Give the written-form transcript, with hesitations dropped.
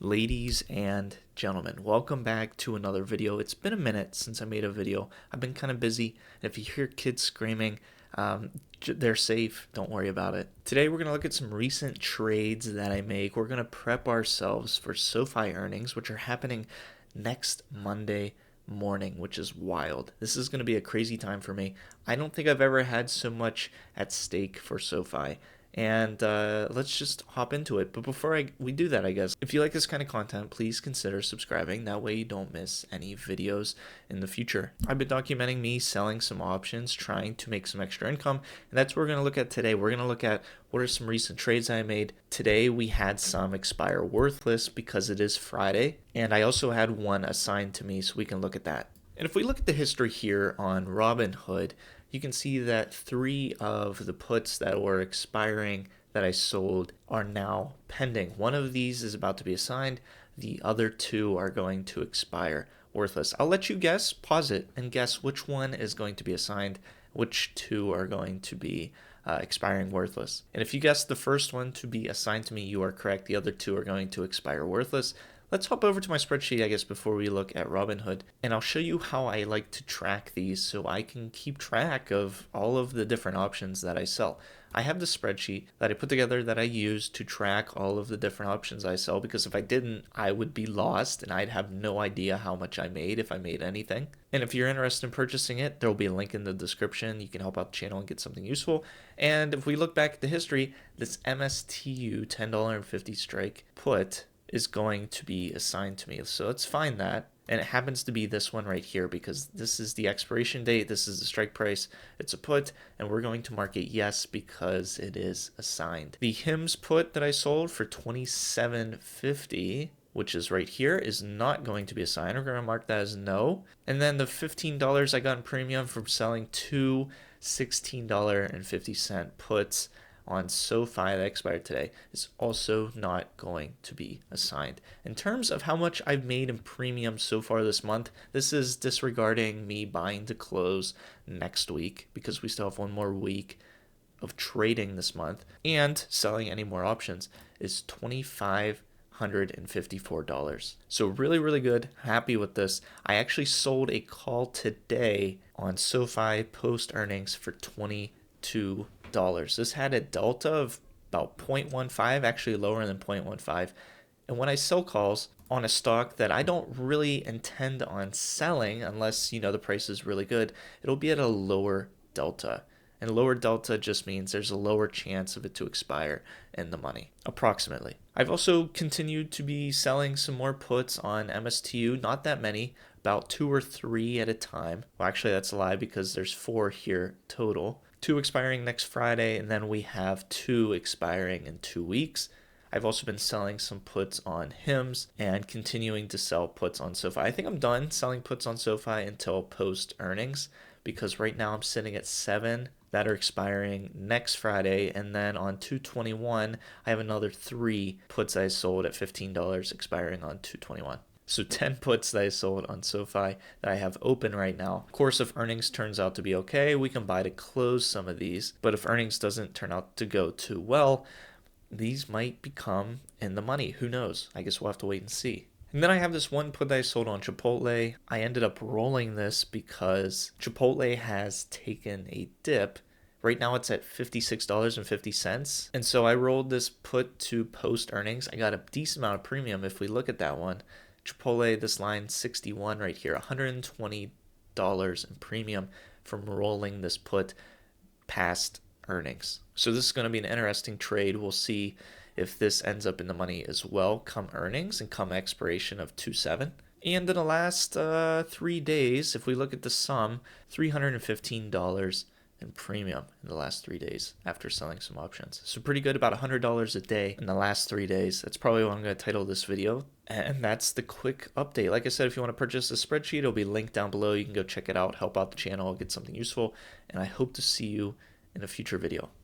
Ladies and gentlemen, welcome back to another video. It's been a minute since I made a video. I've been kind of busy. And if you hear kids screaming, they're safe. Don't worry about it. Today we're going to look at some recent trades that I make. We're going to prep ourselves for Sofi earnings, which are happening next Monday morning, which is wild. This is going to be a crazy time for me. I don't think I've ever had so much at stake for Sofi. And let's just hop into it. But before we do that, I guess, if you like this kind of content, please consider subscribing. That way you don't miss any videos in the future. I've been documenting me selling some options, trying to make some extra income. And that's what we're going to look at today. We're going to look at what are some recent trades I made. Today we had some expire worthless because it is Friday. And I also had one assigned to me, so we can look at that. And if we look at the history here on Robinhood, you can see that 3 of the puts that were expiring that I sold are now pending. One of these is about to be assigned. The other 2 are going to expire worthless. I'll let you guess, pause it, and guess which one is going to be assigned, which 2 are going to be expiring worthless. And if you guess the first one to be assigned to me, you are correct. The other 2 are going to expire worthless. Let's hop over to my spreadsheet, I guess, before we look at Robinhood, and I'll show you how I like to track these so I can keep track of all of the different options that I sell. I have the spreadsheet that I put together that I use to track all of the different options I sell, because if I didn't, I would be lost and I'd have no idea how much I made, if I made anything. And if you're interested in purchasing it, there will be a link in the description. You can help out the channel and get something useful. And if we look back at the history, this MSTU $10.50 strike put is going to be assigned to me. So let's find that. And it happens to be this one right here because this is the expiration date. This is the strike price. It's a put, and we're going to mark it yes because it is assigned. The HIMS put that I sold for $27.50, which is right here, is not going to be assigned. We're going to mark that as no. And then the $15 I got in premium from selling 2 $16.50 puts on Sofi that expired today is also not going to be assigned. In terms of how much I've made in premium so far this month, this is disregarding me buying to close next week because we still have one more week of trading this month, and selling any more options is $2,554. So really good. Happy with this. I actually sold a call today on Sofi post earnings for $22. This had a delta of about 0.15, actually lower than 0.15. And when I sell calls on a stock that I don't really intend on selling unless, the price is really good, it'll be at a lower delta. And lower delta just means there's a lower chance of it to expire in the money, approximately. I've also continued to be selling some more puts on MSTU, not that many, about 2 or 3 at a time. Well, actually, that's a lie because there's 4 here total. 2 expiring next Friday, and then we have 2 expiring in 2 weeks. I've also been selling some puts on HIMS and continuing to sell puts on Sofi. I think I'm done selling puts on Sofi until post earnings because right now I'm sitting at 7 that are expiring next Friday, and then on 2/21 I have another 3 puts I sold at $15 expiring on 2/21. So 10 puts that I sold on Sofi that I have open right now. Of course, if earnings turns out to be okay, we can buy to close some of these. But if earnings doesn't turn out to go too well, these might become in the money. Who knows? I guess we'll have to wait and see. And then I have this one put that I sold on Chipotle. I ended up rolling this because Chipotle has taken a dip. Right now it's at $56.50. And so I rolled this put to post earnings. I got a decent amount of premium if we look at that one. Chipotle, this line 61 right here, $120 in premium from rolling this put past earnings. So this is going to be an interesting trade. We'll see if this ends up in the money as well come earnings and come expiration of 2/7. And in the last 3 days, if we look at the sum, $315 in premium in the last 3 days after selling some options. So pretty good, about $100 a day in the last 3 days. That's probably what I'm going to title this video. And that's the quick update. Like I said, if you want to purchase the spreadsheet, it'll be linked down below. You can go check it out, help out the channel, get something useful. And I hope to see you in a future video.